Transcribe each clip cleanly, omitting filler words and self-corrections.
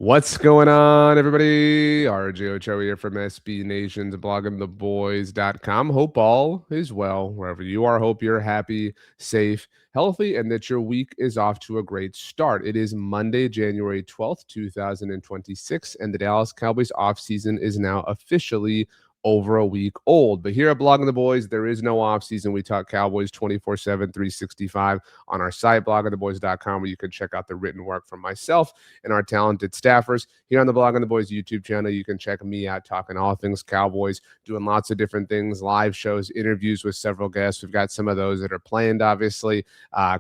What's going on, everybody? RJ Ochoa here from SB Nation's bloggingtheboys.com. Hope all is well wherever you are. Hope you're happy, safe, healthy, and that your week is off to a great start. It is Monday, January 12th, 2026, and the Dallas Cowboys offseason is now officially over a week old. But here at Blogging the Boys, there is no offseason. We talk Cowboys 24/7, 365 on our site, bloggingtheboys.com, where you can check out the written work from myself and our talented staffers. Here on the Blogging the Boys YouTube channel, you can check me out talking all things Cowboys, doing lots of different things, live shows, interviews with several guests. We've got some of those that are planned, obviously,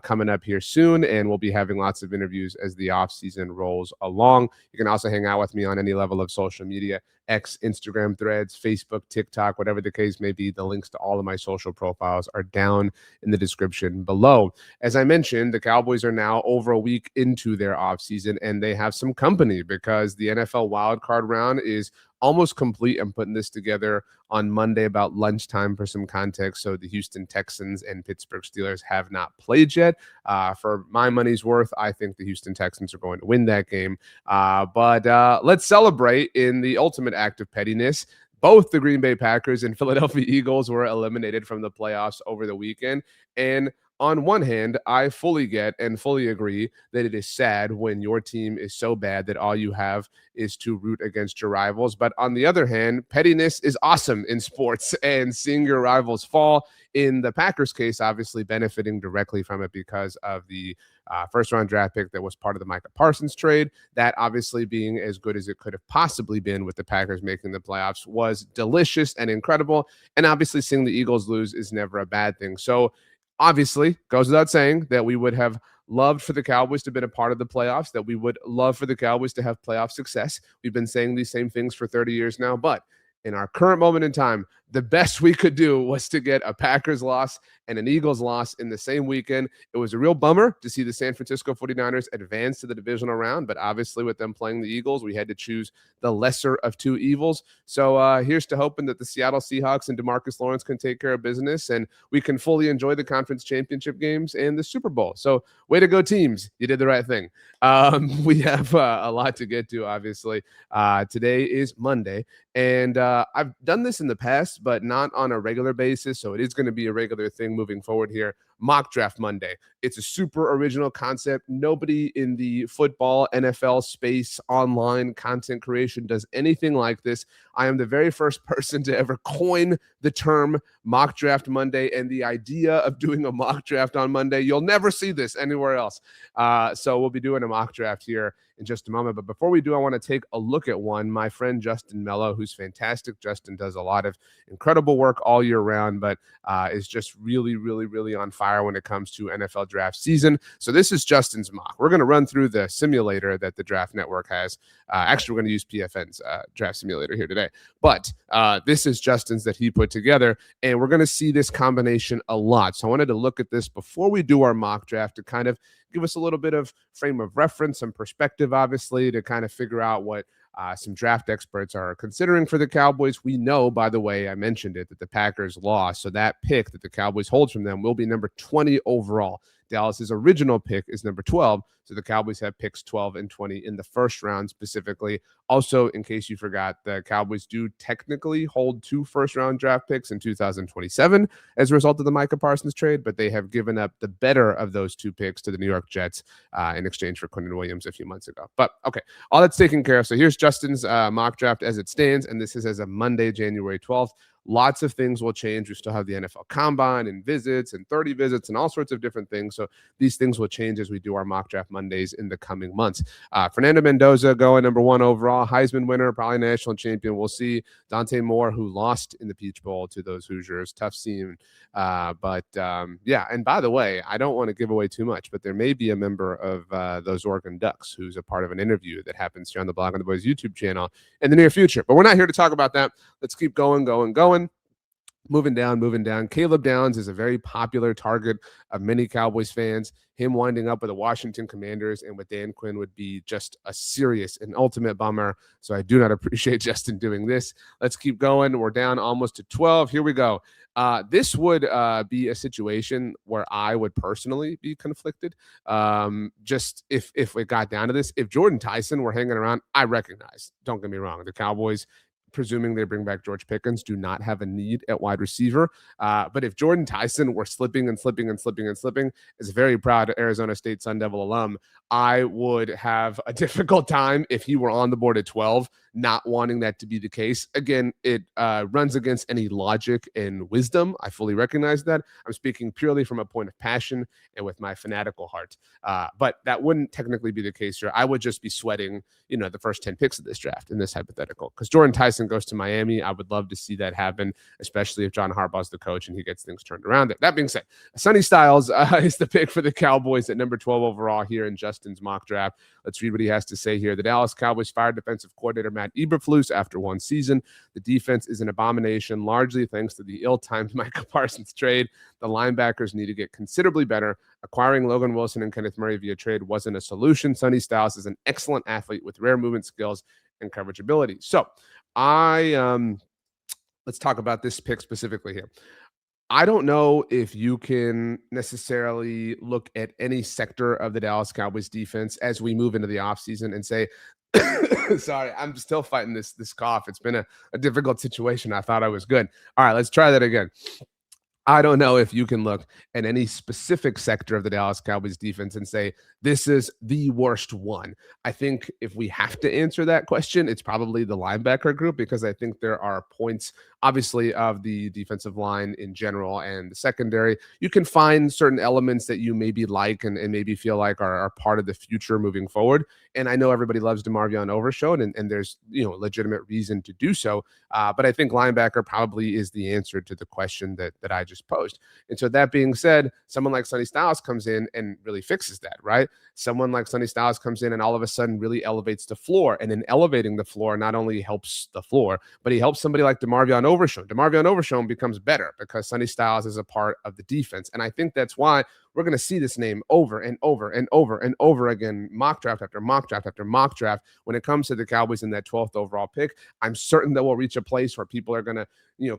coming up here soon, and we'll be having lots of interviews as the offseason rolls along. You can also hang out with me on any level of social media. X, Instagram, Threads, Facebook, TikTok, whatever the case may be. The links to all of my social profiles are down in the description below. As I mentioned, the Cowboys are now over a week into their offseason, and they have some company because the NFL wildcard round is almost complete. I'm putting this together on Monday about lunchtime for some context. So the Houston Texans and Pittsburgh Steelers have not played yet. For my money's worth, I think the Houston Texans are going to win that game. But let's celebrate in the ultimate act of pettiness. Both the Green Bay Packers and Philadelphia Eagles were eliminated from the playoffs over the weekend. And on one hand, I fully get and fully agree that it is sad when your team is so bad that all you have is to root against your rivals. But on the other hand, pettiness is awesome in sports, and seeing your rivals fall, in the Packers case, obviously benefiting directly from it because of the first-round draft pick that was part of the Micah Parsons trade. That obviously being as good as it could have possibly been with the Packers making the playoffs was delicious and incredible. And obviously seeing the Eagles lose is never a bad thing. So obviously, goes without saying that we would have loved for the Cowboys to have been a part of the playoffs, that we would love for the Cowboys to have playoff success. We've been saying these same things for 30 years now, but in our current moment in time, the best we could do was to get a Packers loss and an Eagles loss in the same weekend. It was a real bummer to see the San Francisco 49ers advance to the divisional round, but obviously with them playing the Eagles, we had to choose the lesser of two evils. So here's to hoping that the Seattle Seahawks and DeMarcus Lawrence can take care of business and we can fully enjoy the conference championship games and the Super Bowl. So way to go, teams. You did the right thing. We have a lot to get to, obviously. Today is Monday, and I've done this in the past, but not on a regular basis. So it is going to be a regular thing moving forward here. Mock Draft Monday. It's a super original concept. Nobody in the football, NFL space, online content creation does anything like this. I am the very first person to ever coin the term Mock Draft Monday and the idea of doing a mock draft on Monday. You'll never see this anywhere else. So we'll be doing a mock draft here in just a moment. But before we do, I want to take a look at one. My friend Justin Melo, who's fantastic. Justin does a lot of incredible work all year round, but is just really, really, really on fire when it comes to NFL draft season. So this is Justin's mock. We're going to run through the simulator that the Draft Network has. Actually, we're going to use PFN's draft simulator here today. But this is Justin's that he put together, and we're going to see this combination a lot. So I wanted to look at this before we do our mock draft to kind of give us a little bit of frame of reference, some perspective, obviously, to kind of figure out what some draft experts are considering for the Cowboys. We know, by the way, I mentioned it, that the Packers lost. So that pick that the Cowboys hold from them will be number 20 overall. Dallas's original pick is number 12. So the Cowboys have picks 12 and 20 in the first round specifically. Also, in case you forgot, the Cowboys do technically hold 2 first-round draft picks in 2027 as a result of the Micah Parsons trade, but they have given up the better of those 2 picks to the New York Jets in exchange for Quentin Williams a few months ago. But okay, all that's taken care of. So here's Justin's mock draft as it stands, and this is as of Monday, January 12th. Lots of things will change. We still have the NFL Combine and visits and 30 visits and all sorts of different things. So these things will change as we do our mock draft Mondays in the coming months. Fernando Mendoza going number 1 overall, Heisman winner, probably national champion. We'll see. Dante Moore, who lost in the Peach Bowl to those Hoosiers. Tough scene. Yeah, and by the way, I don't want to give away too much, but there may be a member of those Oregon Ducks who's a part of an interview that happens here on the Blog on the Boys YouTube channel in the near future. But we're not here to talk about that. Let's keep going. Moving down. Caleb Downs is a very popular target of many Cowboys fans. Him winding up with the Washington Commanders and with Dan Quinn would be just a serious and ultimate bummer. So I do not appreciate Justin doing this. Let's keep going. We're down almost to 12. Here we go. This would be a situation where I would personally be conflicted. Just if it got down to this, if Jordan Tyson were hanging around, I recognize. Don't get me wrong, the Cowboys, presuming they bring back George Pickens, do not have a need at wide receiver. But if Jordan Tyson were slipping and slipping and slipping and slipping, as a very proud Arizona State Sun Devil alum, I would have a difficult time if he were on the board at 12, not wanting that to be the case. Again, it runs against any logic and wisdom. I fully recognize that. I'm speaking purely from a point of passion and with my fanatical heart. But that wouldn't technically be the case here. I would just be sweating, the first 10 picks of this draft in this hypothetical. Because Jordan Tyson goes to Miami. I would love to see that happen, especially if John Harbaugh's the coach and he gets things turned around there. That being said, Sonny Styles is the pick for the Cowboys at number 12 overall here in Justin's mock draft. Let's read what he has to say here. The Dallas Cowboys fired defensive coordinator Matt Eberflus after one season. The defense is an abomination, largely thanks to the ill-timed Micah Parsons trade. The linebackers need to get considerably better. Acquiring Logan Wilson and Kenneth Murray via trade wasn't a solution. Sonny Styles is an excellent athlete with rare movement skills and coverage ability. So let's talk about this pick specifically here. I don't know if you can necessarily look at any sector of the Dallas Cowboys defense as we move into the offseason and say, sorry, I'm still fighting this cough. It's been a difficult situation. I thought I was good. All right, let's try that again. I don't know if you can look at any specific sector of the Dallas Cowboys defense and say, this is the worst one. I think if we have to answer that question, it's probably the linebacker group, because I think there are points, obviously, of the defensive line in general and the secondary. You can find certain elements that you maybe like and maybe feel like are part of the future moving forward. And I know everybody loves DeMarvion Overshown, and there's legitimate reason to do so. But I think linebacker probably is the answer to the question that I just posed. And so that being said, someone like Sonny Styles comes in and really fixes that, right? Someone like Sonny Styles comes in and all of a sudden really elevates the floor. And in elevating the floor, not only helps the floor, but he helps somebody like DeMarvion Overshown. DeMarvion Overshown becomes better because Sonny Styles is a part of the defense. And I think that's why we're going to see this name over and over and over and over again, mock draft after mock draft after mock draft. When it comes to the Cowboys in that 12th overall pick, I'm certain that we'll reach a place where people are going to,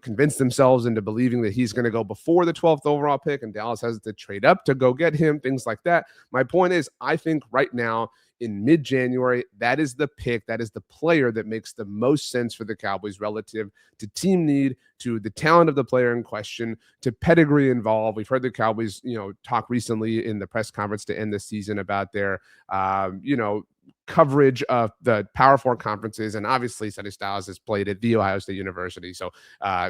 convince themselves into believing that he's going to go before the 12th overall pick and Dallas has to trade up to go get him, things like that. My point is, I think right now in mid-January, that is the pick, that is the player that makes the most sense for the Cowboys relative to team need, to the talent of the player in question, to pedigree involved. We've heard the Cowboys, talk recently in the press conference to end the season about their, coverage of the Power Four conferences, and obviously Sonny Styles has played at The Ohio State University, so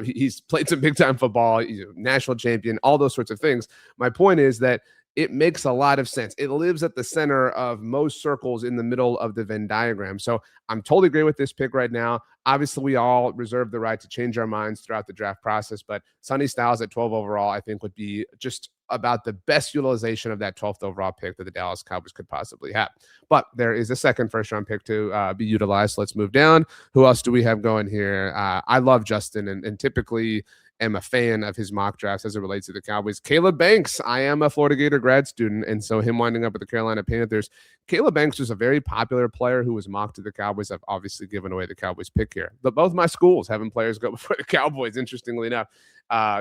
he's played some big time football, he's a national champion, all those sorts of things. My point is that it makes a lot of sense. It lives at the center of most circles in the middle of the Venn diagram. So I'm totally great with this pick right now. Obviously, we all reserve the right to change our minds throughout the draft process, but Sonny Styles at 12 overall, I think, would be just about the best utilization of that 12th overall pick that the Dallas Cowboys could possibly have. But there is a second first-round pick to be utilized. So let's move down. Who else do we have going here? I love Justin, and typically am a fan of his mock drafts as it relates to the Cowboys. Caleb Banks. I am a Florida Gator grad student, and so him winding up with the Carolina Panthers. Caleb Banks was a very popular player who was mocked to the Cowboys. I've obviously given away the Cowboys pick here, but both my schools having players go before the Cowboys, interestingly enough.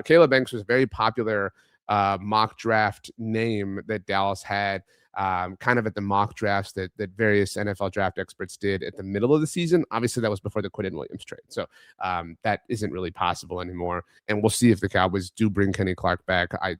Caleb Banks was a very popular mock draft name that Dallas had kind of at the mock drafts that various NFL draft experts did at the middle of the season. Obviously, that was before the Quinton Williams trade. So that isn't really possible anymore. And we'll see if the Cowboys do bring Kenny Clark back. I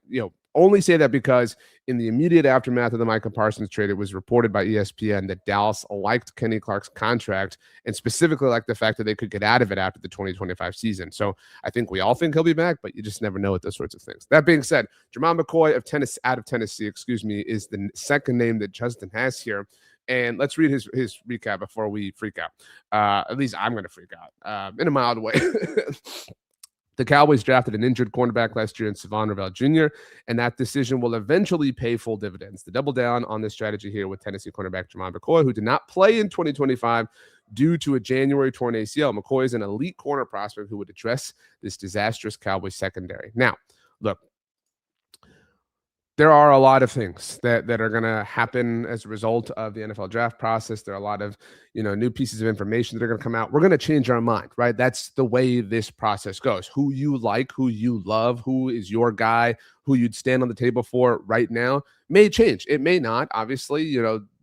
only say that because in the immediate aftermath of the Micah Parsons trade, it was reported by ESPN that Dallas liked Kenny Clark's contract and specifically liked the fact that they could get out of it after the 2025 season. So I think we all think he'll be back, but you just never know with those sorts of things. That being said, Jermon McCoy out of Tennessee, is the second name that Justin has here. And let's read his recap before we freak out. At least I'm going to freak out in a mild way. The Cowboys drafted an injured cornerback last year in Savon Ravel Jr., and that decision will eventually pay full dividends. The double down on this strategy here with Tennessee cornerback Jermon McCoy, who did not play in 2025 due to a January torn ACL. McCoy is an elite corner prospect who would address this disastrous Cowboys secondary. Now, look, there are a lot of things that are going to happen as a result of the NFL draft process. There are a lot of, new pieces of information that are going to come out. We're going to change our mind, right? That's the way this process goes. Who you like, who you love, who is your guy, who you'd stand on the table for right now may change. It may not. Obviously,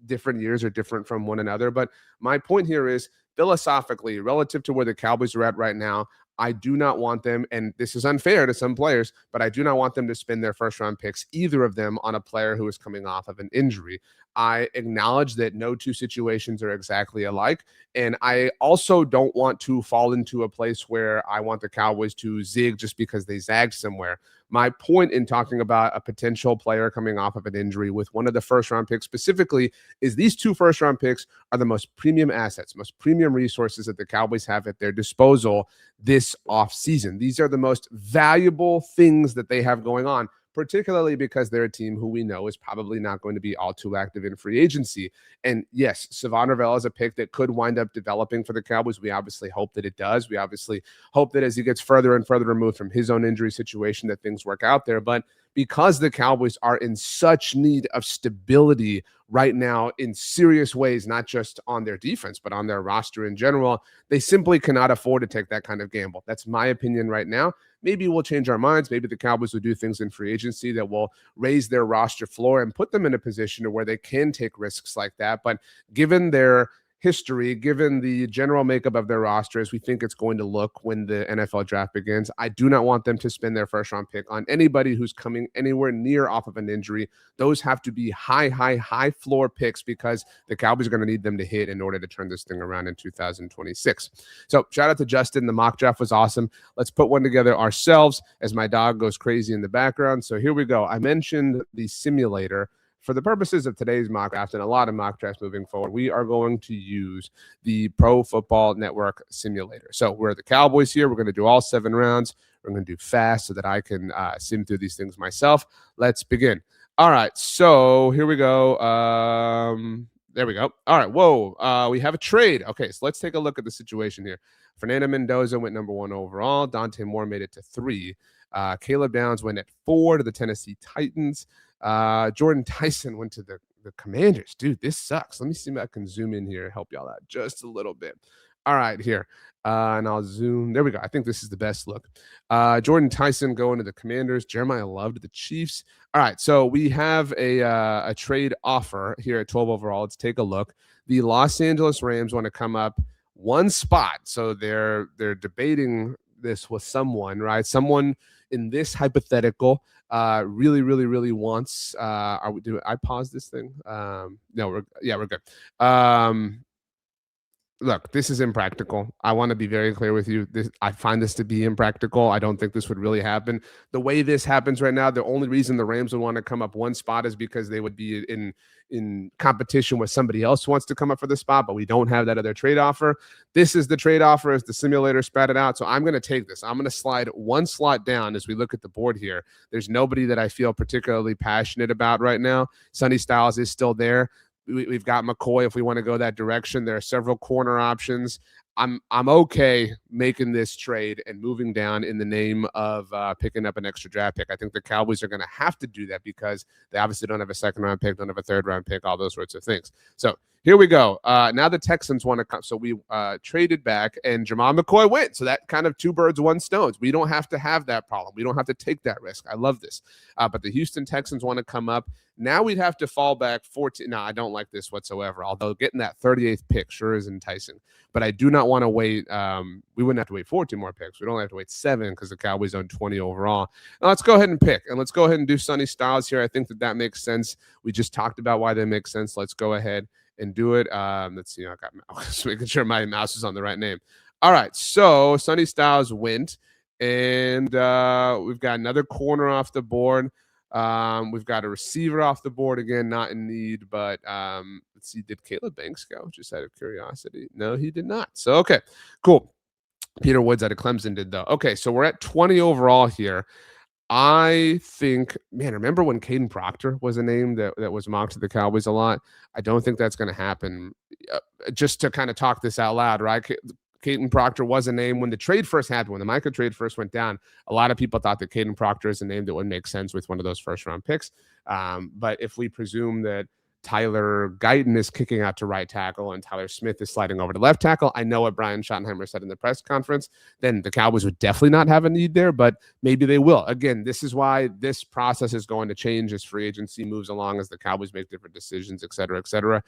different years are different from one another. But my point here is philosophically, relative to where the Cowboys are at right now, I do not want them, and this is unfair to some players, but I do not want them to spend their first round picks, either of them, on a player who is coming off of an injury. I acknowledge that no two situations are exactly alike. And I also don't want to fall into a place where I want the Cowboys to zig just because they zagged somewhere. My point in talking about a potential player coming off of an injury with one of the first round picks specifically is these two first round picks are the most premium assets, most premium resources that the Cowboys have at their disposal this offseason. These are the most valuable things that they have going on, particularly because they're a team who we know is probably not going to be all too active in free agency. And yes, Savon Ravel is a pick that could wind up developing for the Cowboys. We obviously hope that it does. We obviously hope that as he gets further and further removed from his own injury situation, that things work out there. But because the Cowboys are in such need of stability right now in serious ways, not just on their defense, but on their roster in general, they simply cannot afford to take that kind of gamble. That's my opinion right now. Maybe we'll change our minds. Maybe the Cowboys will do things in free agency that will raise their roster floor and put them in a position where they can take risks like that. But given their history, given the general makeup of their roster as we think it's going to look when the NFL draft begins, I do not want them to spend their first round pick on anybody who's coming anywhere near off of an injury. Those have to be high floor picks because the Cowboys are going to need them to hit in order to turn this thing around in 2026. So shout out to Justin. The mock draft was awesome. Let's put one together ourselves as my dog goes crazy in the background. So here we go. I mentioned the simulator. For the purposes of today's mock draft and a lot of mock drafts moving forward, we are going to use the Pro Football Network simulator. So we're the Cowboys here. We're going to do all 7 rounds. We're going to do fast so that I can sim through these things myself. Let's begin. All right. So here we go. There we go. All right. Whoa. We have a trade. Okay. So let's take a look at the situation here. Fernando Mendoza went number 1 overall. Dante Moore made it to 3. Caleb Downs went at 4 to the Tennessee Titans. Jordan Tyson went to the Commanders. Dude, this sucks. Let me see if I can zoom in here and help y'all out just a little bit. All right, here. And I'll zoom. There we go. I think this is the best look. Jordan Tyson going to the Commanders. Jeremiah Love to the Chiefs. All right, so we have a trade offer here at 12 overall. Let's take a look. The Los Angeles Rams want to come up 1 spot. So they're debating this with someone, right? Someone in this hypothetical really wants do I pause this thing? No, we're good. Look, this is impractical. I want to be very clear with you. I find this to be impractical. I don't think this would really happen. The way this happens right now, the only reason the Rams would want to come up 1 spot is because they would be in competition with somebody else who wants to come up for the spot, but we don't have that other trade offer. This is the trade offer as the simulator spat it out. So I'm going to take this. I'm going to slide 1 slot down as we look at the board here. There's nobody that I feel particularly passionate about right now. Sonny Styles is still there. We've got McCoy if we want to go that direction. There are several corner options. I'm okay making this trade and moving down in the name of picking up an extra draft pick. I think the Cowboys are going to have to do that because they obviously don't have a 2nd round pick, don't have a 3rd round pick, all those sorts of things. So here we go. Now the Texans want to come. So we traded back and Jamal McCoy went. So that kind of 2 birds, 1 stone. We don't have to have that problem. We don't have to take that risk. I love this. But the Houston Texans want to come up. Now we'd have to fall back 14. No, I don't like this whatsoever. Although getting that 38th pick sure is enticing. But I do not want to wait. We wouldn't have to wait 14 more picks. We'd only have to wait 7 because the Cowboys own 20 overall. Now let's go ahead and pick. And let's go ahead and do Sonny Styles here. I think that makes sense. We just talked about why they make sense. Let's go ahead and do it. Let's see. I got mouse. Making sure my mouse is on the right name. All right. So Sonny Styles went. And we've got another corner off the board. We've got a receiver off the board again, not in need, but let's see. Did Caleb Banks go? Just out of curiosity. No, he did not. So, okay, cool. Peter Woods out of Clemson did though. Okay, so we're at 20 overall here. I think, man, remember when Caden Proctor was a name that was mocked to the Cowboys a lot? I don't think that's going to happen. Just to kind of talk this out loud, right? Caden Proctor was a name when the trade first happened, when the Micah trade first went down. A lot of people thought that Caden Proctor is a name that would make sense with one of those first round picks. But if we presume that Tyler Guyton is kicking out to right tackle and Tyler Smith is sliding over to left tackle, I know what Brian Schottenheimer said in the press conference, then the Cowboys would definitely not have a need there, but maybe they will. Again, this is why this process is going to change as free agency moves along, as the Cowboys make different decisions, et cetera, et cetera.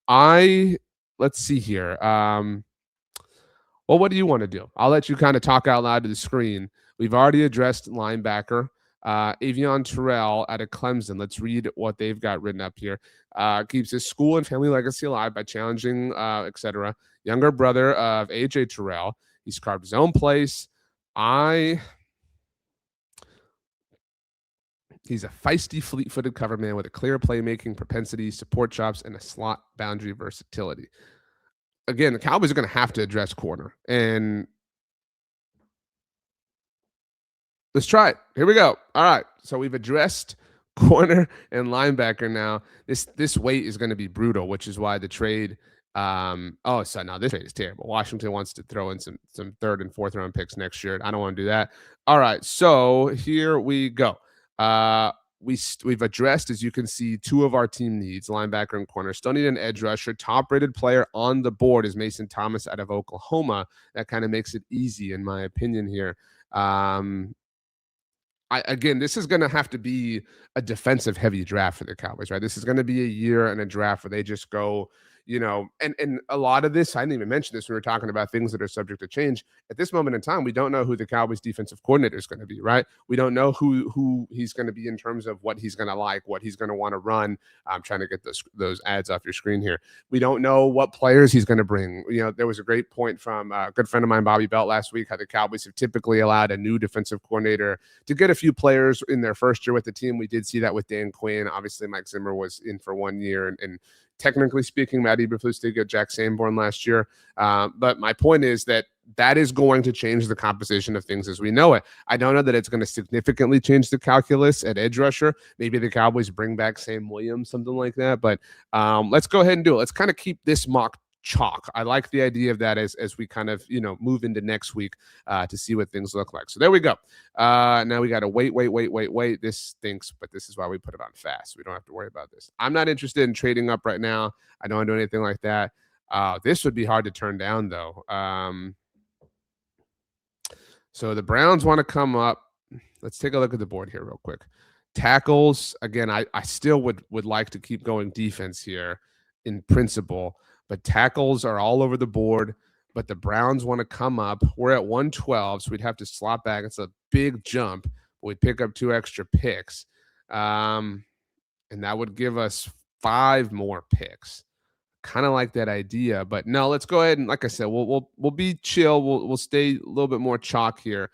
Let's see here. Well, what do you want to do? I'll let you kind of talk out loud to the screen. We've already addressed linebacker. Avion Terrell out of Clemson. Let's read what they've got written up here. Keeps his school and family legacy alive by challenging, etc. Younger brother of RJ Terrell. He's carved his own place. He's a feisty, fleet-footed cover man with a clear playmaking propensity, support chops, and a slot boundary versatility. Again, the Cowboys are going to have to address corner, and let's try it. Here we go. All right. So we've addressed corner and linebacker now. This weight is going to be brutal, which is why the trade. This trade is terrible. Washington wants to throw in some third and fourth round picks next year. I don't want to do that. All right. So here we go. We've addressed, as you can see, two of our team needs, linebacker and corner. Still need an edge rusher. Top-rated player on the board is Mason Thomas out of Oklahoma. That kind of makes it easy, in my opinion, here. Again, this is going to have to be a defensive heavy draft for the Cowboys, right? This is going to be a year and a draft where they just go, and a lot of this, I didn't even mention this when we were talking about things that are subject to change. At this moment in time, we don't know who the Cowboys defensive coordinator is going to be, right? We don't know who he's going to be in terms of what he's going to like, what he's going to want to run. I'm trying to get those ads off your screen here. We don't know what players he's going to bring. There was a great point from a good friend of mine, Bobby Belt, last week, how the Cowboys have typically allowed a new defensive coordinator to get a few players in their first year with the team. We did see that with Dan Quinn. Obviously, Mike Zimmer was in for 1 year, and technically speaking, Matt Eberflus did get Jack Sanborn last year. But my point is that is going to change the composition of things as we know it. I don't know that it's going to significantly change the calculus at edge rusher. Maybe the Cowboys bring back Sam Williams, something like that. But let's go ahead and do it. Let's kind of keep this mock chalk. I like the idea of that as we kind of move into next week to see what things look like. So there we go. Now we got to wait. This stinks, but this is why we put it on fast. We don't have to worry about this. I'm not interested in trading up right now. I don't want to do anything like that. This would be hard to turn down though. So the Browns want to come up. Let's take a look at the board here real quick. Tackles, again, I still would like to keep going defense here in principle, but tackles are all over the board. But the Browns want to come up. We're at 112, so we'd have to slot back. It's a big jump. We'd pick up 2 extra picks. And that would give us 5 more picks. Kind of like that idea, but no, let's go ahead and, like I said, we'll be chill. We'll stay a little bit more chalk here.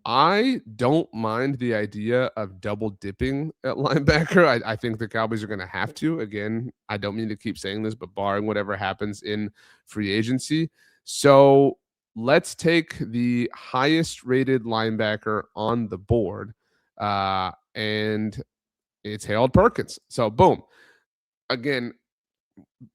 I don't mind the idea of double dipping at linebacker. I think the Cowboys are going to have to. Again, I don't mean to keep saying this, but barring whatever happens in free agency. So let's take the highest rated linebacker on the board, and it's Harold Perkins. So boom. Again,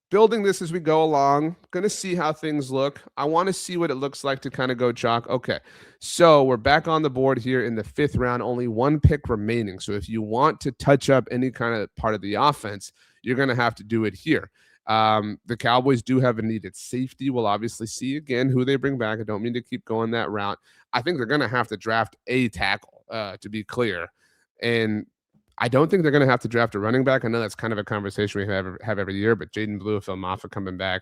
building this as we go along, going to see how things look. I want to see what it looks like to kind of go chalk. Okay, so we're back on the board here in the 5th round, only 1 pick remaining. So if you want to touch up any kind of part of the offense, you're going to have to do it here. The Cowboys do have a needed safety. We'll obviously see again who they bring back. I don't mean to keep going that route. I think they're going to have to draft a tackle, to be clear. And I don't think they're going to have to draft a running back. I know that's kind of a conversation we have every year, but Jaden Blue, Phil Maffa coming back.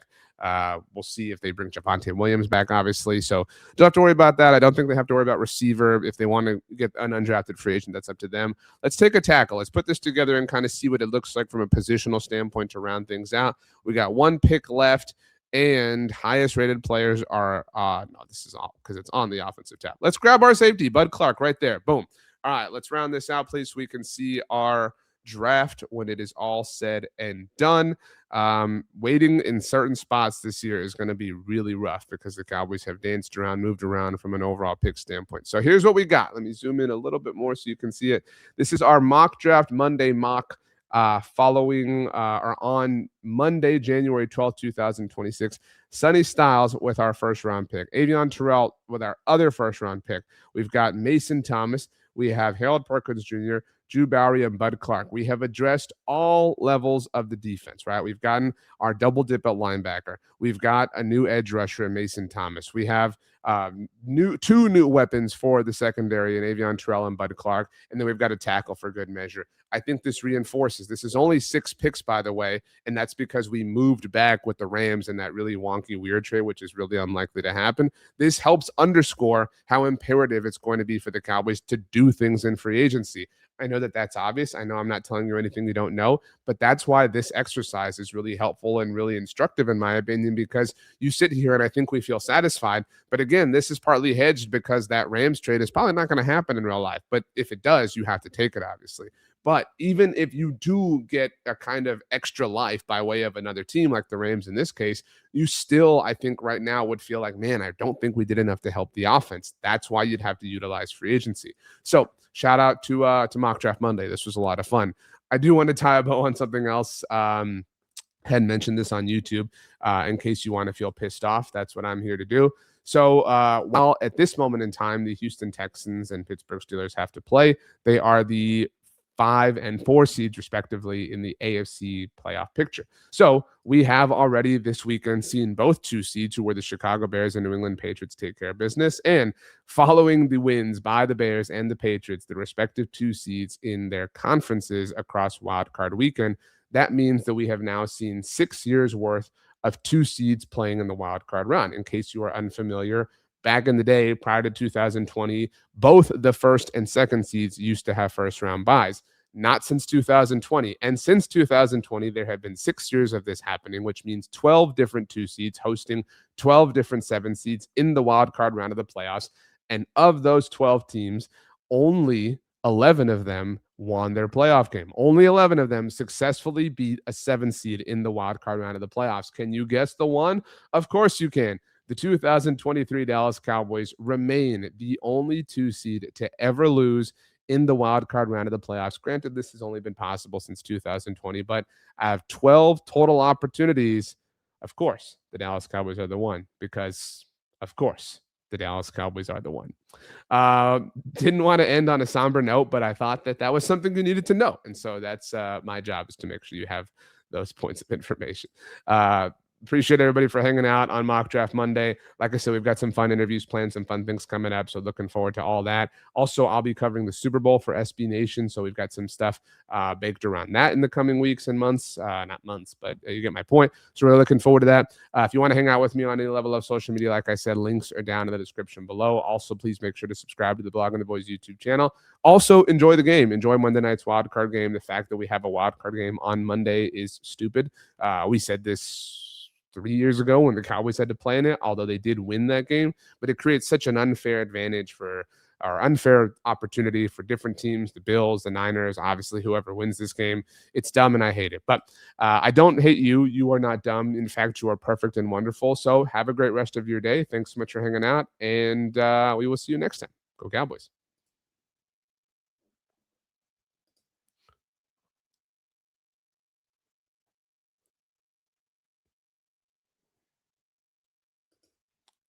We'll see if they bring Javonte Williams back, obviously. So don't have to worry about that. I don't think they have to worry about receiver. If they want to get an undrafted free agent, that's up to them. Let's take a tackle. Let's put this together and kind of see what it looks like from a positional standpoint to round things out. We got 1 pick left, and highest rated players are no, this is all because it's on the offensive tab. Let's grab our safety, Bud Clark, right there. Boom. All right, let's round this out, please, so we can see our draft when it is all said and done. Waiting in certain spots this year is going to be really rough because the Cowboys have danced around, moved around from an overall pick standpoint. So here's what we got. Let me zoom in a little bit more so you can see it. This is our mock draft Monday mock following or on Monday, January 12th, 2026. Sonny Styles with our first round pick, Avion Terrell with our other first round pick. We've got Mason Thomas. We have Harold Perkins Jr., Drew Bowery, and Bud Clark. We have addressed all levels of the defense, right? We've gotten our double dip at linebacker. We've got a new edge rusher in Mason Thomas. We have two new weapons for the secondary in Avion Terrell and Bud Clark. And then we've got a tackle for good measure. I think this reinforces. This is only 6 picks, by the way, and that's because we moved back with the Rams in that really wonky weird trade, which is really unlikely to happen. This helps underscore how imperative it's going to be for the Cowboys to do things in free agency. I know that that's obvious. I know I'm not telling you anything you don't know, but that's why this exercise is really helpful and really instructive, in my opinion, because you sit here and I think we feel satisfied. But again, this is partly hedged because that Rams trade is probably not going to happen in real life. But if it does, you have to take it, obviously. But even if you do get a kind of extra life by way of another team like the Rams in this case, you still, I think right now would feel like, man, I don't think we did enough to help the offense. That's why you'd have to utilize free agency. So shout out to Mock Draft Monday. This was a lot of fun. I do want to tie a bow on something else. Had mentioned this on YouTube in case you want to feel pissed off. That's what I'm here to do. So while at this moment in time, the Houston Texans and Pittsburgh Steelers have to play, they are the 5 and 4 seeds respectively in the AFC playoff picture. So we have already this weekend seen both 2 seeds, who were the Chicago Bears and New England Patriots, take care of business. And following the wins by the Bears and the Patriots, the respective 2 seeds in their conferences across Wild Card Weekend, that means that we have now seen 6 years worth of 2 seeds playing in the wild card run. In case you are unfamiliar, back in the day, prior to 2020, both the first and second seeds used to have first round buys. Not since 2020. And since 2020, there have been 6 years of this happening, which means 12 different 2 seeds hosting 12 different 7 seeds in the wild card round of the playoffs. And of those 12 teams, only 11 of them won their playoff game. Only 11 of them successfully beat a 7 seed in the wild card round of the playoffs. Can you guess the one? Of course you can. The 2023 Dallas Cowboys remain the only 2 seed to ever lose in the wild card round of the playoffs. Granted, this has only been possible since 2020, but I have 12 total opportunities. Of course, the Dallas Cowboys are the one, because of course, the Dallas Cowboys are the one. Didn't want to end on a somber note, but I thought that that was something you needed to know. And so that's my job, is to make sure you have those points of information. Appreciate everybody for hanging out on Mock Draft Monday. Like I said, we've got some fun interviews planned, some fun things coming up. So looking forward to all that. Also, I'll be covering the Super Bowl for SB Nation. So we've got some stuff baked around that in the coming weeks and months. Not months, but you get my point. So we're looking forward to that. If you want to hang out with me on any level of social media, like I said, links are down in the description below. Also, please make sure to subscribe to the Blog on the Boys YouTube channel. Also, enjoy the game. Enjoy Monday night's wildcard game. The fact that we have a wildcard game on Monday is stupid. We said this 3 years ago when the Cowboys had to play in it, although they did win that game, but it creates such an unfair advantage or unfair opportunity for different teams, the Bills, the Niners, obviously whoever wins this game. It's dumb and I hate it, but I don't hate you. You are not dumb. In fact, you are perfect and wonderful. So have a great rest of your day. Thanks so much for hanging out, and we will see you next time. Go Cowboys.